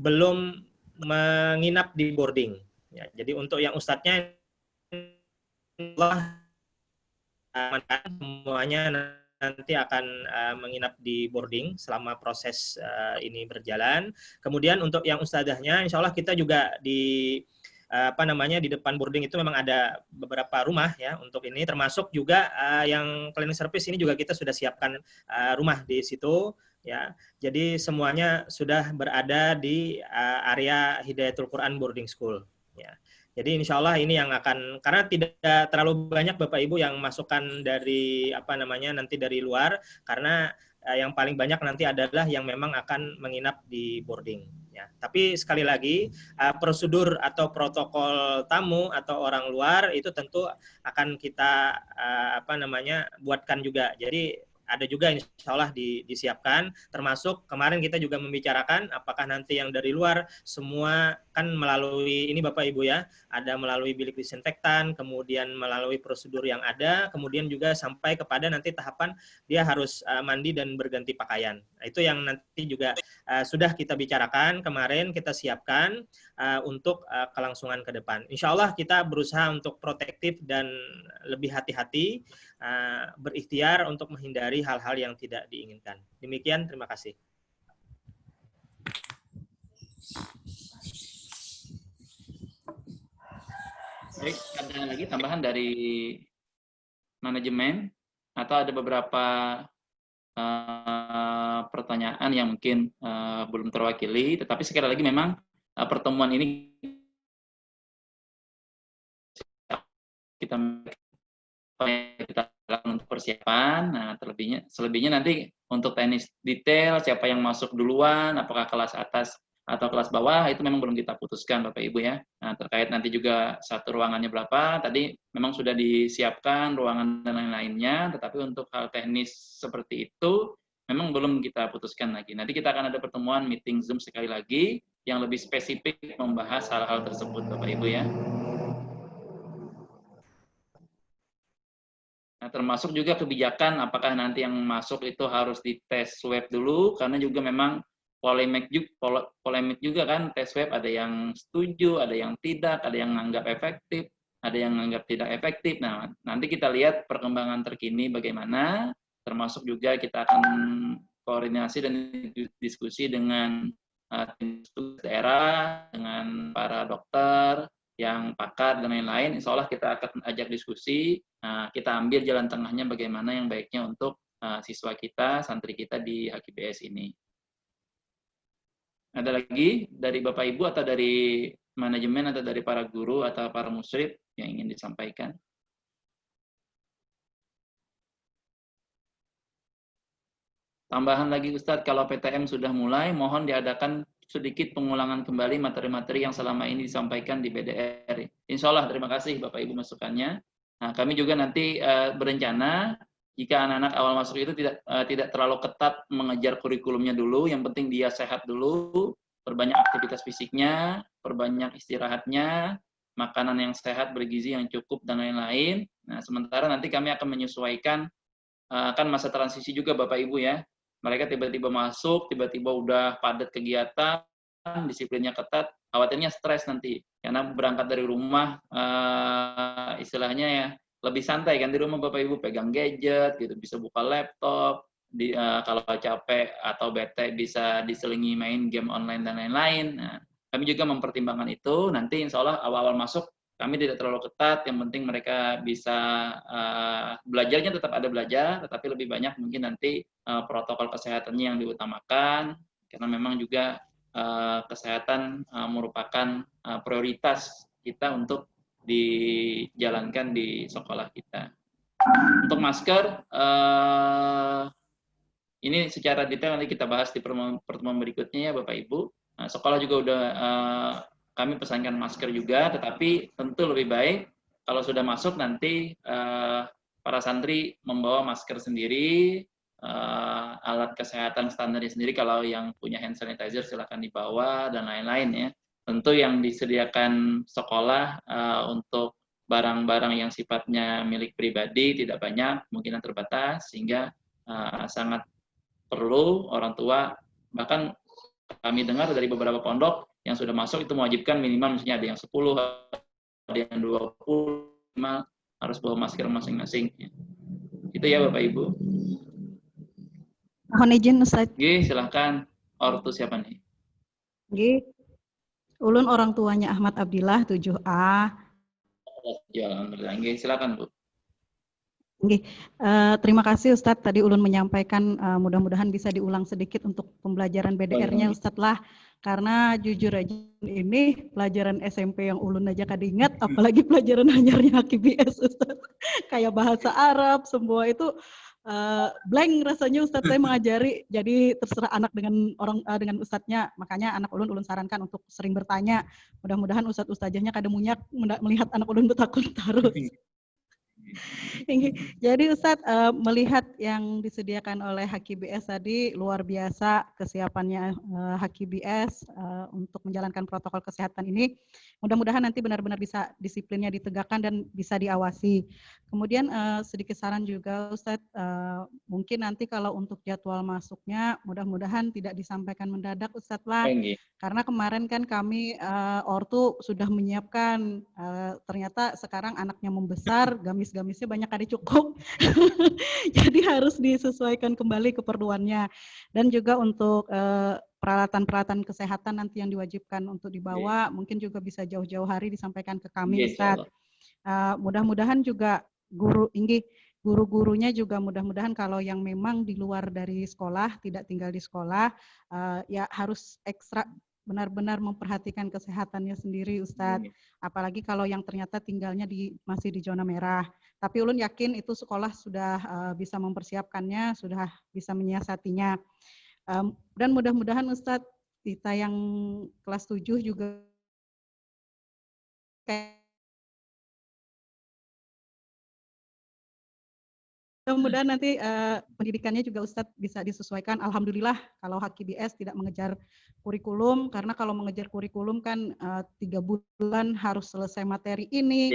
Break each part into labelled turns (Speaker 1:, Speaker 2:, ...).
Speaker 1: belum menginap di boarding. Ya, jadi untuk yang ustadznya semuanya nanti akan menginap di boarding selama proses ini berjalan. Kemudian untuk yang ustadzahnya, insya Allah kita juga di di depan boarding itu memang ada beberapa rumah ya untuk ini, termasuk juga yang cleaning service ini juga kita sudah siapkan rumah di situ ya. Jadi semuanya sudah berada di area Hidayatul Quran Boarding School ya. Jadi insya Allah ini yang akan, karena tidak terlalu banyak Bapak Ibu yang masukkan dari nanti dari luar, karena yang paling banyak nanti adalah yang memang akan menginap di boarding. Ya. Tapi sekali lagi prosedur atau protokol tamu atau orang luar itu tentu akan kita buatkan juga. Jadi ada juga insya Allah disiapkan, termasuk kemarin kita juga membicarakan apakah nanti yang dari luar semua kan melalui ini Bapak Ibu ya, ada melalui bilik disinfektan, kemudian melalui prosedur yang ada, kemudian juga sampai kepada nanti tahapan dia harus mandi dan berganti pakaian. Nah, itu yang nanti juga sudah kita bicarakan kemarin, kita siapkan untuk kelangsungan ke depan. Insya Allah kita berusaha untuk protektif dan lebih hati-hati, berikhtiar untuk menghindari hal-hal yang tidak diinginkan. Demikian, terima kasih.
Speaker 2: Baik, ada lagi tambahan dari manajemen atau ada beberapa pertanyaan yang mungkin belum terwakili, tetapi sekali lagi memang pertemuan ini kita lakukan untuk persiapan. Nah, selebihnya nanti untuk teknis detail siapa yang masuk duluan, apakah kelas atas atau kelas bawah, itu memang belum kita putuskan Bapak Ibu ya. Nah, terkait nanti juga satu ruangannya berapa, tadi memang sudah disiapkan ruangan dan lain-lainnya, tetapi untuk hal teknis seperti itu memang belum kita putuskan lagi. Nanti kita akan ada pertemuan meeting Zoom sekali lagi yang lebih spesifik membahas hal-hal tersebut Bapak Ibu ya. Nah, termasuk juga kebijakan apakah nanti yang masuk itu harus dites swab dulu, karena juga memang polemik juga kan tes swab, ada yang setuju, ada yang tidak, ada yang menganggap efektif, ada yang menganggap tidak efektif. Nah, nanti kita lihat perkembangan terkini bagaimana, termasuk juga kita akan koordinasi dan diskusi dengan tim daerah, dengan para dokter, yang pakar dan lain-lain. Insya Allah kita akan ajak diskusi, kita ambil jalan tengahnya bagaimana yang baiknya untuk siswa kita, santri kita di HKBS ini. Ada lagi dari Bapak Ibu atau dari manajemen atau dari para guru atau para musyrid yang ingin disampaikan? Tambahan lagi Ustadz, kalau PTM sudah mulai, mohon diadakan sedikit pengulangan kembali materi-materi yang selama ini disampaikan di BDR. Insya Allah, terima kasih Bapak Ibu masukannya. Nah, kami juga nanti berencana jika anak-anak awal masuk itu tidak terlalu ketat mengejar kurikulumnya dulu, yang penting dia sehat dulu, perbanyak aktivitas fisiknya, perbanyak istirahatnya, makanan yang sehat, bergizi yang cukup, dan lain-lain. Nah, sementara nanti kami akan menyesuaikan, kan masa transisi juga Bapak Ibu ya, mereka tiba-tiba masuk, tiba-tiba udah padat kegiatan, disiplinnya ketat, khawatirnya stres nanti. Karena berangkat dari rumah, istilahnya ya, lebih santai kan di rumah Bapak Ibu, pegang gadget, gitu, bisa buka laptop, kalau capek atau bete bisa diselingi main game online dan lain-lain. Nah, kami juga mempertimbangkan itu, nanti insya Allah awal-awal masuk, kami tidak terlalu ketat, yang penting mereka bisa belajarnya tetap ada belajar, tetapi lebih banyak mungkin nanti protokol kesehatannya yang diutamakan, karena memang juga kesehatan merupakan prioritas kita untuk dijalankan di sekolah kita. Untuk masker, ini secara detail nanti kita bahas di pertemuan berikutnya ya Bapak Ibu. Nah, sekolah juga udah kami pesankan masker juga, tetapi tentu lebih baik kalau sudah masuk nanti para santri membawa masker sendiri, alat kesehatan standarnya sendiri, kalau yang punya hand sanitizer silakan dibawa, dan lain-lain ya. Tentu yang disediakan sekolah untuk barang-barang yang sifatnya milik pribadi tidak banyak, kemungkinan terbatas, sehingga sangat perlu orang tua, bahkan kami dengar dari beberapa pondok yang sudah masuk itu mewajibkan minimal misalnya ada yang 10, ada yang 20, minimal harus bawa masker masing-masing. Itu ya Bapak Ibu.
Speaker 3: Mohon izin Ustaz.
Speaker 2: Oke, silahkan. Ortu siapa nih?
Speaker 3: Nggih. Ulun orang tuanya Ahmad Abdillah 7A.
Speaker 2: Ya, alhamdulillah. Oke, silakan Bu.
Speaker 3: Nggih. Terima kasih Ustadz, tadi Ulun menyampaikan mudah-mudahan bisa diulang sedikit untuk pembelajaran BDR-nya Ustadz lah, karena jujur aja ini pelajaran SMP yang Ulun aja kada ingat, apalagi pelajaran anyarnya HKBS Ustadz. Kayak bahasa Arab, semua itu blank rasanya Ustadz saya mengajari, jadi terserah anak dengan dengan Ustadznya, makanya anak Ulun sarankan untuk sering bertanya, mudah-mudahan Ustadz-Ustadzahnya kada munyak melihat anak Ulun bertakun terus. Jadi Ustadz, melihat yang disediakan oleh HKBS tadi luar biasa kesiapannya HKBS untuk menjalankan protokol kesehatan ini. Mudah-mudahan nanti benar-benar bisa disiplinnya ditegakkan dan bisa diawasi. Kemudian sedikit saran juga Ustadz, mungkin nanti kalau untuk jadwal masuknya mudah-mudahan tidak disampaikan mendadak Ustadz lah. Karena kemarin kan kami ortu sudah menyiapkan, ternyata sekarang anaknya membesar, gamis-gamisnya banyak kali cukup, jadi harus disesuaikan kembali keperluannya. Dan juga untuk peralatan-peralatan kesehatan nanti yang diwajibkan untuk dibawa, mungkin juga bisa jauh-jauh hari disampaikan ke kami Ustadz. Mudah-mudahan juga guru-gurunya juga mudah-mudahan kalau yang memang di luar dari sekolah, tidak tinggal di sekolah, ya harus ekstra benar-benar memperhatikan kesehatannya sendiri Ustadz. Apalagi kalau yang ternyata tinggalnya masih di zona merah. Tapi Ulun yakin itu sekolah sudah bisa mempersiapkannya, sudah bisa menyiasatinya. Dan mudah-mudahan Ustadz, kita yang kelas 7 juga mudah-mudahan nanti pendidikannya juga Ustadz bisa disesuaikan. Alhamdulillah kalau HKBS tidak mengejar kurikulum, karena kalau mengejar kurikulum kan 3 bulan harus selesai materi ini,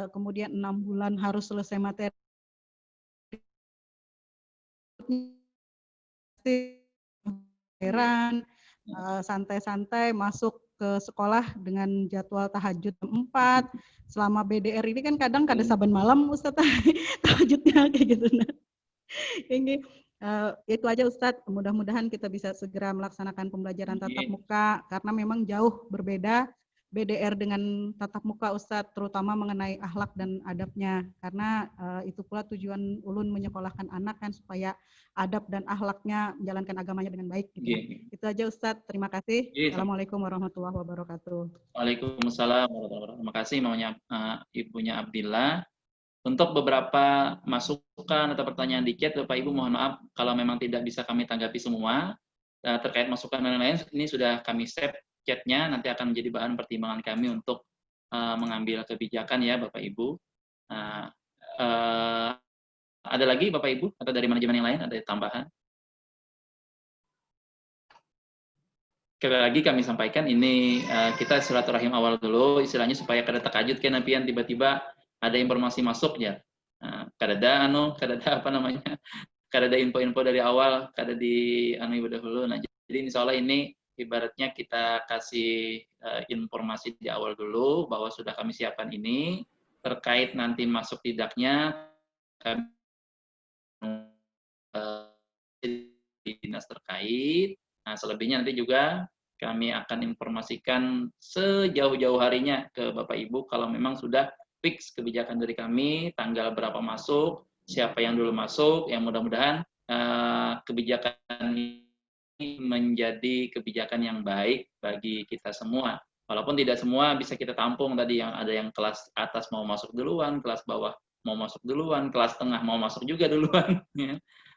Speaker 3: kemudian 6 bulan harus selesai materi santai-santai masuk ke sekolah dengan jadwal tahajud 4. Selama BDR ini kan kadang kada saban malam Ustadz tahajudnya kayak gitu. Nah. Ini itu aja Ustadz, mudah-mudahan kita bisa segera melaksanakan pembelajaran tatap muka karena memang jauh berbeda BDR dengan tatap muka Ustadz, terutama mengenai akhlak dan adabnya, karena itu pula tujuan Ulun menyekolahkan anak kan supaya adab dan akhlaknya menjalankan agamanya dengan baik gitu. Itu aja Ustadz, terima kasih. Assalamualaikum warahmatullahi wabarakatuh.
Speaker 2: Waalaikumsalam warahmatullahi wabarakatuh. Terima kasih maunya Ibunya Abdillah. Untuk beberapa masukan atau pertanyaan di chat, Bapak Ibu mohon maaf kalau memang tidak bisa kami tanggapi semua. Terkait masukan dan lain-lain, ini sudah kami save chatnya, nanti akan menjadi bahan pertimbangan kami untuk mengambil kebijakan ya Bapak Ibu. Ada lagi Bapak Ibu atau dari manajemen yang lain ada tambahan? Sekali lagi kami sampaikan ini kita silaturahim awal dulu, istilahnya supaya kada takajud kan napian tiba-tiba ada informasi masuk ya. Kada ada info-info dari awal, kada di ibu dahulu. Nah, jadi insya Allah ini ibaratnya kita kasih informasi di awal dulu bahwa sudah kami siapkan ini, terkait nanti masuk tidaknya kami dinas terkait. Nah, selebihnya nanti juga kami akan informasikan sejauh-jauh harinya ke Bapak Ibu kalau memang sudah fix kebijakan dari kami, tanggal berapa masuk, siapa yang dulu masuk, yang mudah-mudahan kebijakan ini menjadi kebijakan yang baik bagi kita semua. Walaupun tidak semua bisa kita tampung tadi, yang ada yang kelas atas mau masuk duluan, kelas bawah mau masuk duluan, kelas tengah mau masuk juga duluan.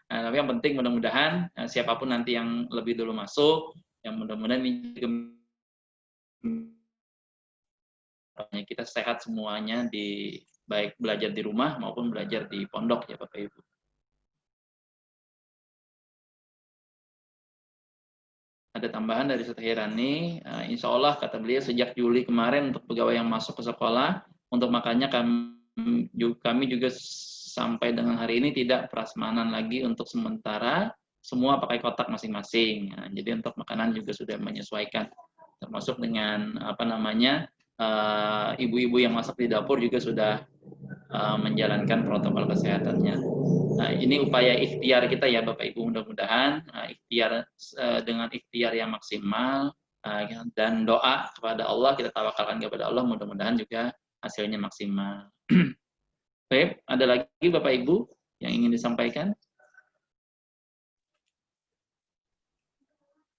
Speaker 2: Nah, tapi yang penting mudah-mudahan siapapun nanti yang lebih dulu masuk, yang mudah-mudahan kita sehat semuanya di baik belajar di rumah maupun belajar di pondok ya Bapak Ibu. Ada tambahan dari Ustaz Hirani, insya Allah kata beliau sejak Juli kemarin untuk pegawai yang masuk ke sekolah, untuk makanya kami juga sampai dengan hari ini tidak prasmanan lagi untuk sementara, semua pakai kotak masing-masing. Nah, jadi untuk makanan juga sudah menyesuaikan, termasuk dengan ibu-ibu yang masak di dapur juga sudah menjalankan protokol kesehatannya. Nah, ini upaya ikhtiar kita ya Bapak Ibu, mudah-mudahan dengan ikhtiar yang maksimal dan doa kepada Allah, kita tawakalkan kepada Allah, mudah-mudahan juga hasilnya maksimal. Baik, ada lagi Bapak Ibu yang ingin disampaikan?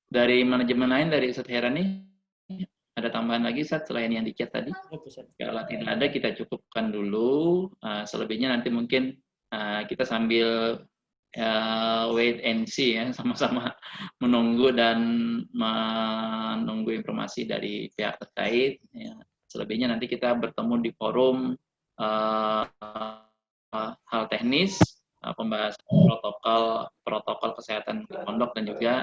Speaker 2: Dari manajemen lain, dari Ustadz Herani, ada tambahan lagi Ustadz selain yang di chat tadi? Kalau tidak ada, kita cukupkan dulu. Selebihnya nanti mungkin kita sambil wait and see ya, sama-sama menunggu dan menunggu informasi dari pihak terkait. Ya. Selebihnya nanti kita bertemu di forum hal teknis, pembahasan protokol kesehatan di pondok, dan juga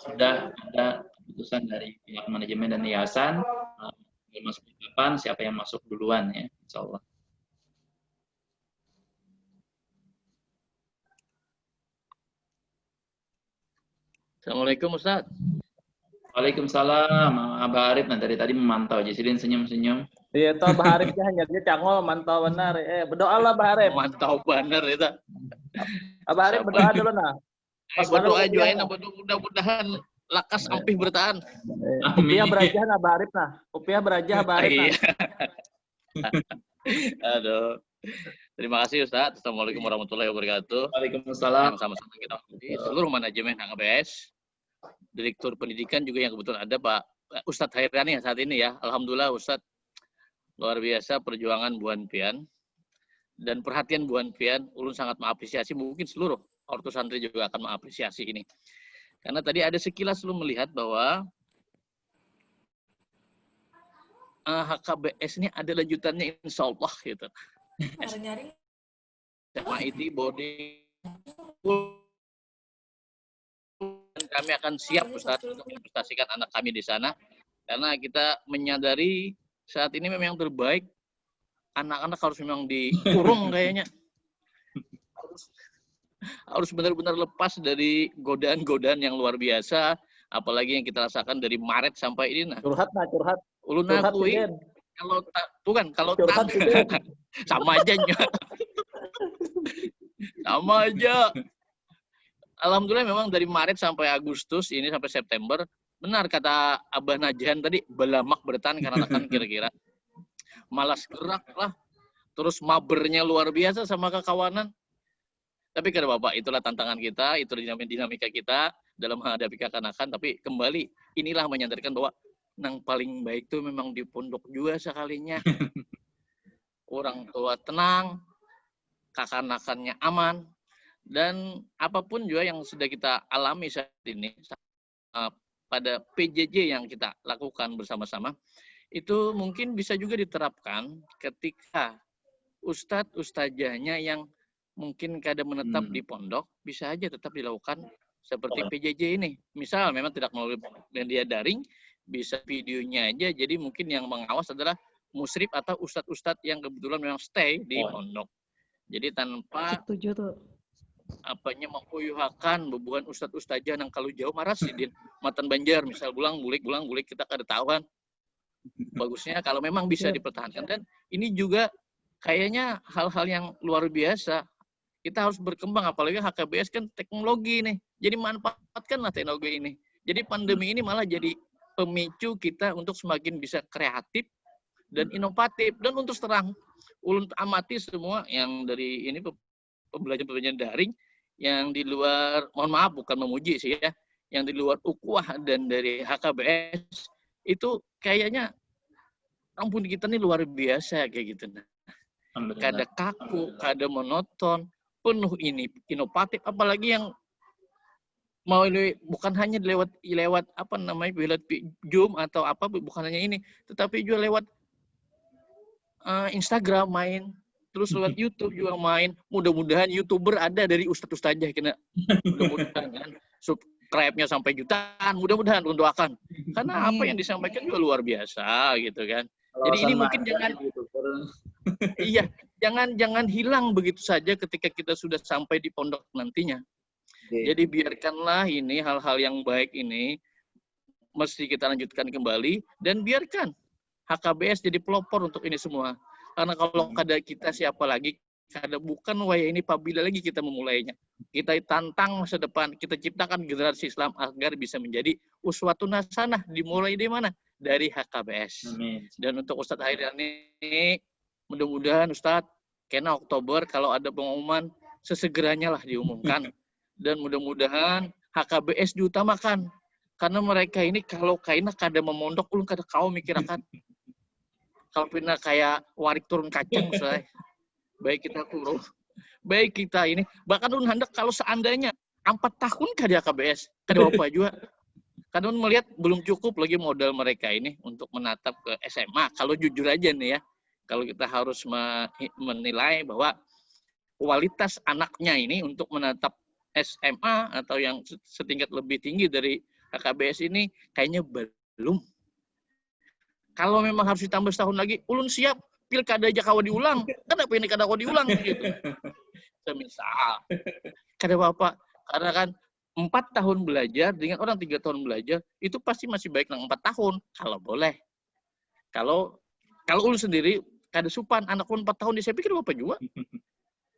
Speaker 2: sudah ada keputusan dari pihak manajemen dan yayasan masuk kapan, siapa yang masuk duluan ya, insya Allah.
Speaker 4: Assalamualaikum Ustaz.
Speaker 2: Waalaikumsalam, Abah Arif. Nah, dari tadi memantau, Jisilin senyum-senyum.
Speaker 4: Iya, toh Abah Arifnya hanya dia cangol mantau benar. Berdoalah Abah Arif.
Speaker 5: Mantau benar itu.
Speaker 4: Abah Arif berdoa dulu nah.
Speaker 5: Berdoa juga mudah-mudahan lakas ampih bertahan.
Speaker 4: Upiah berajah Abah Arif nah. Upiah berajah Abah Arif nah.
Speaker 5: Aduh. Terima kasih Ustaz. Assalamualaikum warahmatullahi wabarakatuh.
Speaker 2: Waalaikumsalam.
Speaker 5: Sama-sama kita di seluruh manajemen HKBS, Direktur Pendidikan juga yang kebetulan ada Pak Ustadz Hairani saat ini ya. Alhamdulillah Ustadz, luar biasa perjuangan Bu Hanfian dan perhatian Bu Hanfian. Ulun sangat mengapresiasi, mungkin seluruh ortu santri juga akan mengapresiasi ini. Karena tadi ada sekilas lu melihat bahwa HKBS ini ada lanjutannya insya Allah gitu. Sama itu boarding, dan kami akan siap Ustaz untuk investasikan anak kami di sana, karena kita menyadari saat ini memang yang terbaik anak-anak harus memang dikurung kayaknya, harus benar-benar lepas dari godaan-godaan yang luar biasa, apalagi yang kita rasakan dari Maret sampai ini. Nah,
Speaker 4: curhat.
Speaker 5: Ulun akui kalau sama aja sama aja. Alhamdulillah memang dari Maret sampai Agustus ini sampai September, benar kata Abah Najahan tadi, belamak bertahan karena kan kira-kira malas gerak lah, terus mabernya luar biasa sama kekawanan. Tapi kata Bapak, itulah tantangan kita, itu dinamika kita dalam menghadapi kekanakan. Tapi kembali inilah menyadarkan bahwa yang paling baik itu memang di pondok juga sekalinya. Orang tua tenang, kekanakannya aman, dan apapun juga yang sudah kita alami saat ini pada PJJ yang kita lakukan bersama-sama, itu mungkin bisa juga diterapkan ketika ustadz-ustadzahnya yang mungkin kadang menetap di pondok, bisa aja tetap dilakukan seperti PJJ ini. Misal memang tidak melalui media daring, bisa videonya aja, jadi mungkin yang mengawas adalah musrif atau ustadz-ustadz yang kebetulan memang stay di pondok. Jadi tanpa menguyuhakan bebuan ustadz-ustadzah yang kalau jauh marah sih di Matan Banjar, misal bulang bulik kita kada tahuan. Bagusnya kalau memang bisa dipertahankan, dan ini juga kayaknya hal-hal yang luar biasa. Kita harus berkembang, apalagi HKBS kan teknologi nih. Jadi manfaatkanlah teknologi ini. Jadi pandemi ini malah jadi pemicu kita untuk semakin bisa kreatif dan inovatif. Dan untuk terang, ulun amati semua yang dari ini pembelajaran daring, yang di luar, mohon maaf bukan memuji sih ya, yang di luar ukhuwah dan dari HKBS, itu kayaknya ampun kita nih luar biasa kayak gitu. Kada kaku, kada monoton, penuh ini inovatif, apalagi yang mau bukan hanya lewat apa namanya, lewat Zoom atau apa, bukan hanya ini, tetapi juga lewat Instagram main, terus lewat YouTube juga main. Mudah-mudahan YouTuber ada dari ustadz-ustadzah kena, mudah-mudahan kan subscribe-nya sampai jutaan, mudah-mudahan doakan. Karena apa yang disampaikan juga luar biasa gitu kan. Jadi ini mungkin jangan hilang begitu saja ketika kita sudah sampai di pondok nantinya. Jadi biarkanlah ini hal-hal yang baik ini mesti kita lanjutkan kembali dan biarkan HKBS jadi pelopor untuk ini semua. Karena kalau kada kita siapa lagi, kada bukan waya ini apabila lagi kita memulainya. Kita tantang masa depan, kita ciptakan generasi Islam agar bisa menjadi uswatun hasanah. Dimulai dari mana? Dari HKBS.
Speaker 2: Amin.
Speaker 5: Dan untuk Ustadz Hairan ini, mudah-mudahan Ustadz, kena Oktober kalau ada pengumuman, sesegeranya lah diumumkan. Dan mudah-mudahan HKBS diutamakan. Karena mereka ini kalau kaina kada memondok, ulun kada kau mikirakan. Kalau pernah kayak warik turun kacang, Ustaz. Baik kita turun, baik kita ini. Bahkan ulun hendak kalau seandainya 4 tahun kada HKBS, kada apa juga. Karena ulun melihat belum cukup lagi modal mereka ini untuk menatap ke SMA. Kalau jujur aja nih ya, kalau kita harus menilai bahwa kualitas anaknya ini untuk menatap SMA atau yang setingkat lebih tinggi dari HKBS ini kayaknya belum. Kalau memang harus ditambah setahun lagi, ulun siap pilkada aja kawa diulang. Kenapa ini kada kawa diulang gitu? Semisal, kada apa-apa. Karena kan 4 tahun belajar dengan orang 3 tahun belajar itu pasti masih baik nang 4 tahun kalau boleh. Kalau ulun sendiri kada supan anak ulun 4 tahun saya pikir apa juga.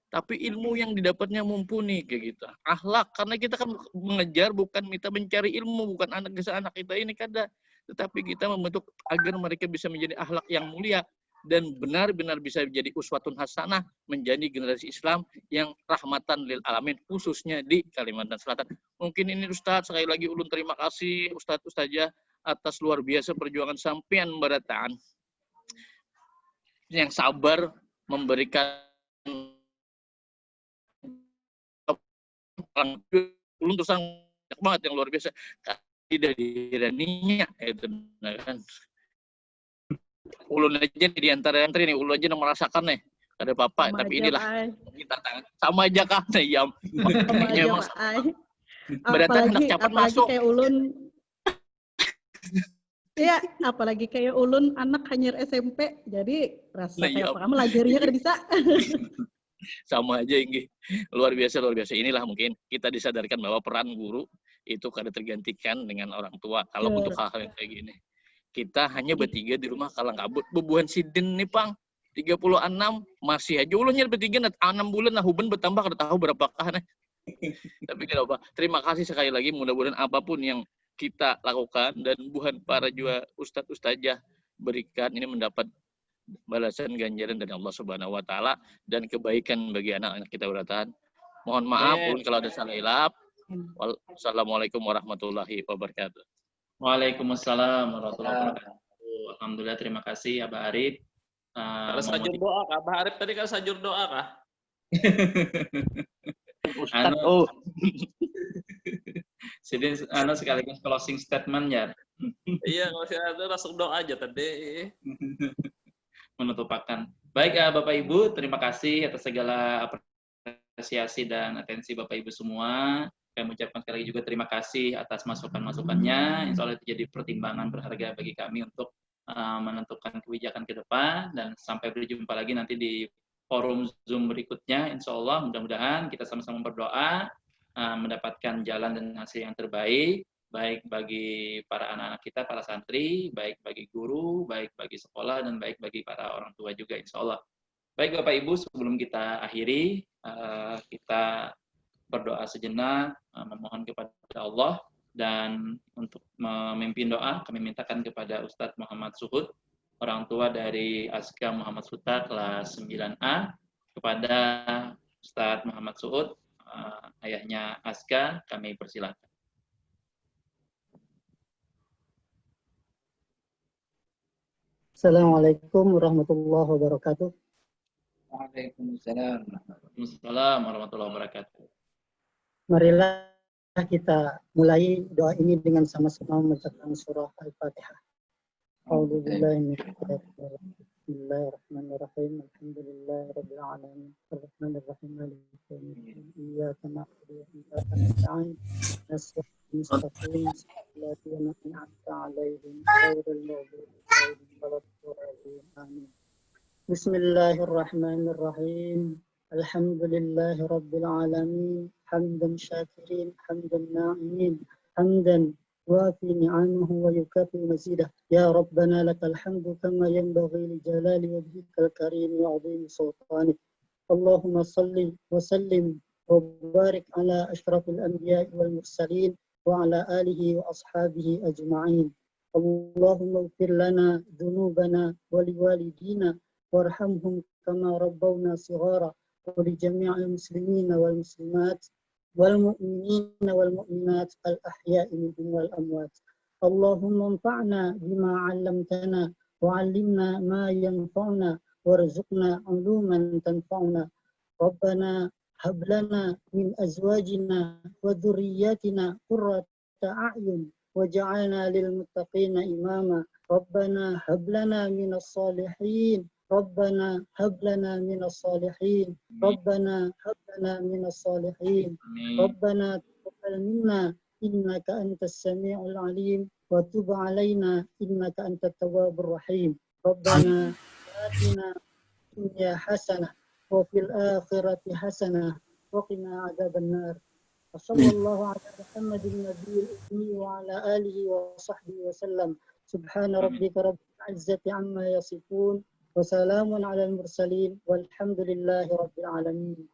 Speaker 5: Tapi ilmu yang didapatnya mumpuni kayak gitu. Akhlak, karena kita kan mengejar bukan kita mencari ilmu, bukan anak kita ini kada. Tetapi kita membentuk agar mereka bisa menjadi akhlak yang mulia dan benar-benar bisa menjadi uswatun hasanah, menjadi generasi Islam yang rahmatan lil alamin, khususnya di Kalimantan Selatan. Mungkin ini Ustadz, sekali lagi ulun terima kasih Ustadz-Ustazah atas luar biasa perjuangan sampean barataan yang sabar memberikan ulun terus banyak banget yang luar biasa tidak diraninya itu kan ulun aja di antara antri nih ulun aja yang merasakan nih ada bapak
Speaker 6: Sama
Speaker 5: tapi
Speaker 6: aja,
Speaker 5: inilah
Speaker 6: Pak.
Speaker 5: kita tangan sama aja kan ya
Speaker 6: Sama
Speaker 5: makanya
Speaker 6: aja,
Speaker 5: emang
Speaker 6: Pak Ai.
Speaker 5: berarti hendak cepat masuk
Speaker 6: Kayak ulun. Iya, apalagi kayak ulun anak hanyar SMP, jadi rasa
Speaker 5: Nah,
Speaker 6: kayak
Speaker 5: iya.
Speaker 6: apa kamu lajarinya kada bisa.
Speaker 5: sama aja ini luar biasa inilah mungkin kita disadarkan bahwa peran guru itu kada tergantikan dengan orang tua kalau
Speaker 6: Betul.
Speaker 5: untuk hal-hal yang kayak gini kita hanya bertiga di rumah kalang kabut bebuhan sidin nih pang 36 masih aja ulunnya bertiga 6 bulan nah huban bertambah kada tahu berapa nih tapi tidak apa terima kasih sekali lagi mudah-mudahan apapun yang kita lakukan dan buhan para juga ustadz-ustazah berikan ini mendapat balasan ganjaran dari Allah Subhanahu wa taala dan kebaikan bagi anak-anak kita bertahan. Mohon maaf kalau ada salah hilap. Wassalamualaikum warahmatullahi wabarakatuh.
Speaker 2: Waalaikumsalam warahmatullahi wabarakatuh. Alhamdulillah, terima kasih Abah Arif.
Speaker 4: Ada sajur doa kah? Abah Arif tadi kan sajur doa kah?
Speaker 5: Ustaz,
Speaker 2: Jadi sekaligus closing statement ya.
Speaker 4: Iya, nggak usah ada langsung doa aja tadi.
Speaker 2: Menutupakan. Baik Bapak Ibu, terima kasih atas segala apresiasi dan atensi Bapak Ibu semua. Kami ucapkan sekali lagi juga terima kasih atas masukan-masukannya. Insya Allah itu jadi pertimbangan berharga bagi kami untuk menentukan kebijakan ke depan. Dan sampai berjumpa lagi nanti di forum Zoom berikutnya. Insya Allah mudah-mudahan kita sama-sama berdoa mendapatkan jalan dan hasil yang terbaik. Baik bagi para anak-anak kita, para santri, baik bagi guru, baik bagi sekolah, dan baik bagi para orang tua juga, insya Allah. Baik Bapak Ibu, sebelum kita akhiri, kita berdoa sejenak, memohon kepada Allah, dan untuk memimpin doa, kami mintakan kepada Ustadz Muhammad Suhud, orang tua dari Aska Muhammad Suta kelas 9A, kepada Ustadz Muhammad Suhud, ayahnya Aska, kami persilakan.
Speaker 7: Assalamualaikum warahmatullahi wabarakatuh.
Speaker 2: Waalaikumsalam. Waalaikumsalam warahmatullahi wabarakatuh.
Speaker 7: Marilah kita mulai doa ini dengan sama-sama membacakan surah Al-Fatihah. A'udzubillahi Bismillahirrahmanirrahim. Alhamdulillahirabbil alamin. Arrahmanirrahim. Maliki yaumiddin. Iyyaka na'budu wa iyyaka nasta'in. Mustaqim. Alladzina an'amta 'alaihim ghairil maghdubi 'alaihim waladdallin. Amin. Bismillahirrahmanirrahim. الحمد لله رب العالمين حمدا شاكرين حمدا ناعمين حمدا وافي نعمه ويكافئ مزيده يا ربنا لك الحمد كما ينبغي لجلال وجهك الكريم وعظيم سلطانك اللهم صل وسلم وبارك على أشرف الأنبياء والمرسلين وعلى آله وأصحابه أجمعين اللهم اغفر لنا ذنوبنا ولوالدينا وارحمهم كما ربونا صغارا ولجميع المسلمين والمسلمات والمؤمنين والمؤمنات الأحياء منهم والأموات اللهم انفعنا بما علمتنا وعلمنا ما ينفعنا وارزقنا علوما تنفعنا ربنا هب لنا من أزواجنا وذرياتنا قرة أعين وجعلنا للمتقين إماما ربنا هب لنا من الصالحين ربنا هب لنا من الصالحين ربنا هب لنا من الصالحين ربنا تقبل منا إنك أنت السميع العليم وتب علينا إنك أنت التواب الرحيم ربنا آتنا في الدنيا حسنة وفي الآخرة حسنة وقنا عذاب النار وصلى الله على محمد النبي الأمي وعلى آله وصحبه وسلم سبحان ربك رب العزة عما يصفون وسلام على المرسلين والحمد لله رب العالمين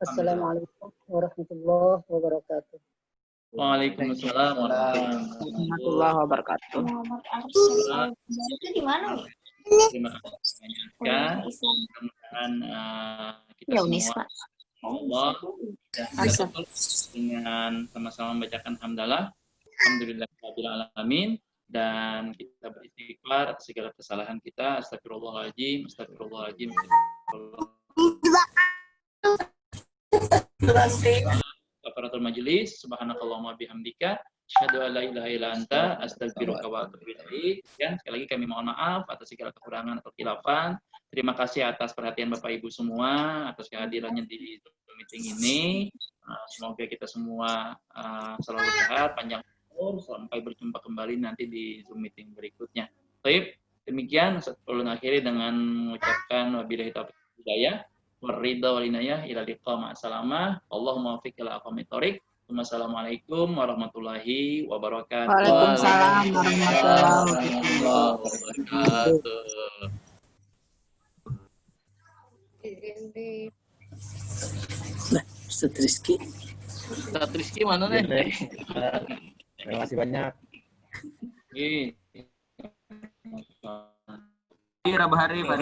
Speaker 7: السلام عليكم ورحمة الله وبركاته.
Speaker 2: Waalaikumsalam
Speaker 8: warahmatullahi wabarakatuh.
Speaker 2: Terima kasih banyak. Mudah-mudahan kita semua Allah dengan sama-sama membacakan hamdalah alhamdulillahirabbil alamin dan kita beristighfar atas segala kesalahan kita. Astagfirullahaladzim, astagfirullahaladzim. Kafaratul majelis, subhanakallahumma bihamdika, asyhadu an la ilaha illa anta, astaghfiruka wa atubu ilaik. Dan sekali lagi kami mohon maaf atas segala kekurangan atau khilafan. Terima kasih atas perhatian Bapak Ibu semua, atas kehadirannya di meeting ini. Semoga kita semua selalu sehat, panjang umur, sampai berjumpa kembali nanti di Zoom meeting berikutnya. Baik, demikian ulun akhiri dengan mengucapkan wabillahi taufiq wal hidayah, waridha wal inayah, ila liqa ma'assalamah. Allahumma waffiq ila aqwamit thoriq. Wassalamualaikum warahmatullahi wabarakatuh.
Speaker 8: Waalaikumsalam warahmatullahi
Speaker 5: wabarakatuh.
Speaker 9: Nah, Ustaz Rizky.
Speaker 5: Ustaz Rizky mana nih?
Speaker 4: Terima kasih banyak.
Speaker 2: Iya, Bahari, Pak.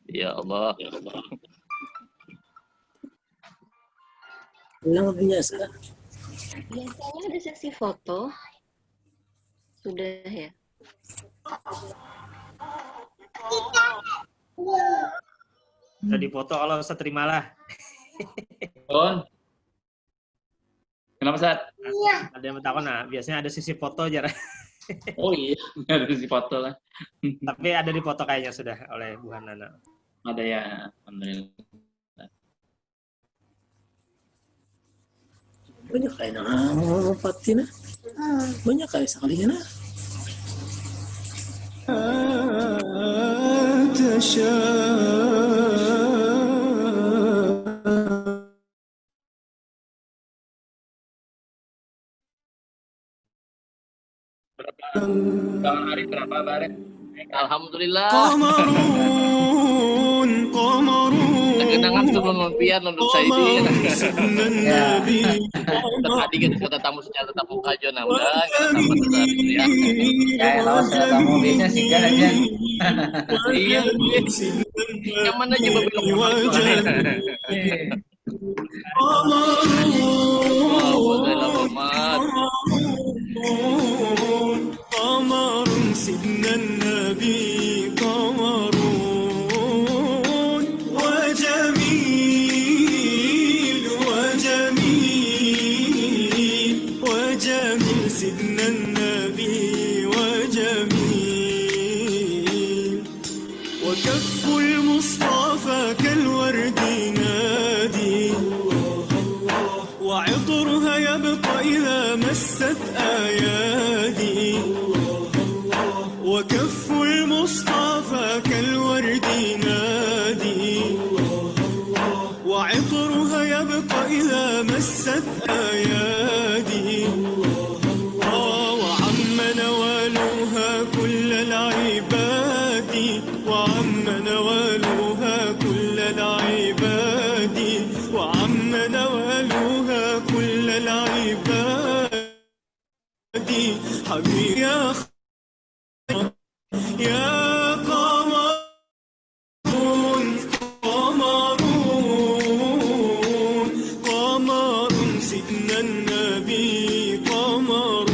Speaker 5: Ya Allah.
Speaker 9: Luar biasa.
Speaker 10: Biasanya ada sesi foto. Sudah ya?
Speaker 1: Bisa dipoto kalau Ustaz terimalah.
Speaker 2: Bon. Kenapa, Ustaz?
Speaker 1: Ada yang bertakon, nah biasanya ada sisi foto aja.
Speaker 2: Oh iya, ada sisi foto lah.
Speaker 1: Tapi ada di foto kayaknya sudah oleh Bu Hanana.
Speaker 2: Ada ya, alhamdulillah.
Speaker 9: Banyak kayak nama patina. Banyak kayak sekali na.
Speaker 2: Tahun hari berapa, Baret?
Speaker 5: Alhamdulillah. Kenangan turun lempian untuk saya ini. Tadi kan kata tamu secara tetap muka aja nambah. Ya,
Speaker 4: lawas tamu biasanya singgah aja.
Speaker 5: Iya. Nyaman aja belum.
Speaker 11: قمر سيدنا النبي قمر وجميل وجميل وجميل سيدنا النبي وجميل وكف المصطفى كالورد نادي وعطرها يبقى إذا مست أيادي وكف المصطفى كالورد نادي حبيبي يا قمر قمر سيدنا النبي قمر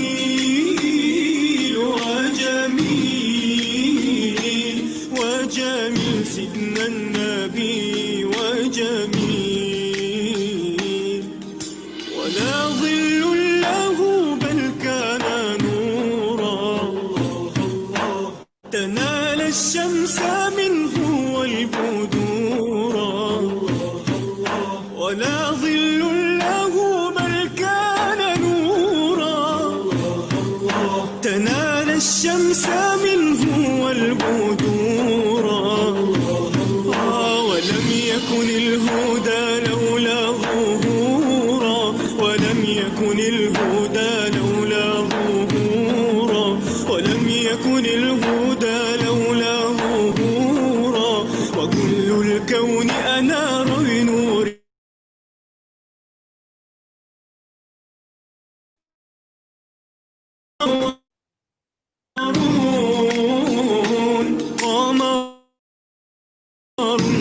Speaker 11: وجميل وجميل سيدنا النبي وجميل ولا ظل له بل كان نورا تنال الشمس منه والبدورا ولا ظل له بل كان نورا تنال الشمس منه والبدورا ولم يكن الهدى لولا ظهورا ولم يكن الهدى لولا ظهورا ولم يكن الهدى لولا ظهورا وكل الكون أنار بنور قمر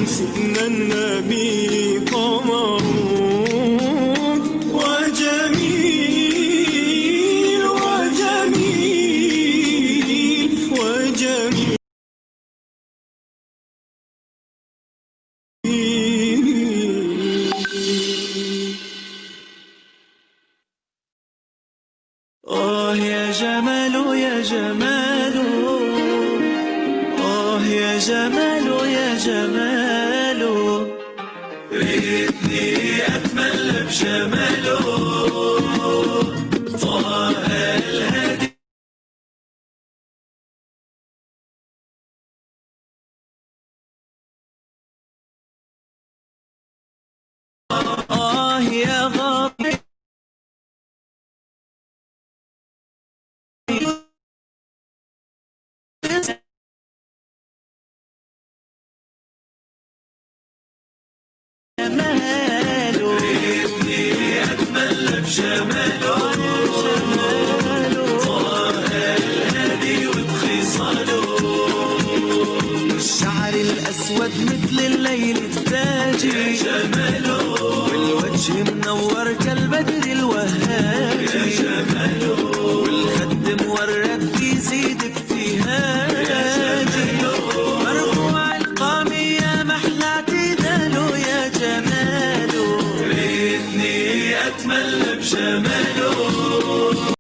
Speaker 11: سيدنا النبي قمر وجميل وجميل يا جمال يا جمال يا جمال يا جمال ريتني أتملى بجماله طه الهادي يا غاضي جماله ريتني أتملى بجماله طه الهادي وبخصاله الشعر الأسود مثل الليل التاجي جماله والوجه منور كالبدر الوهاجي جماله والخد مورد يزيد ابتهاجي مرفوع القام يا محلى اعتداله يا جماله ريتني أتملى بجماله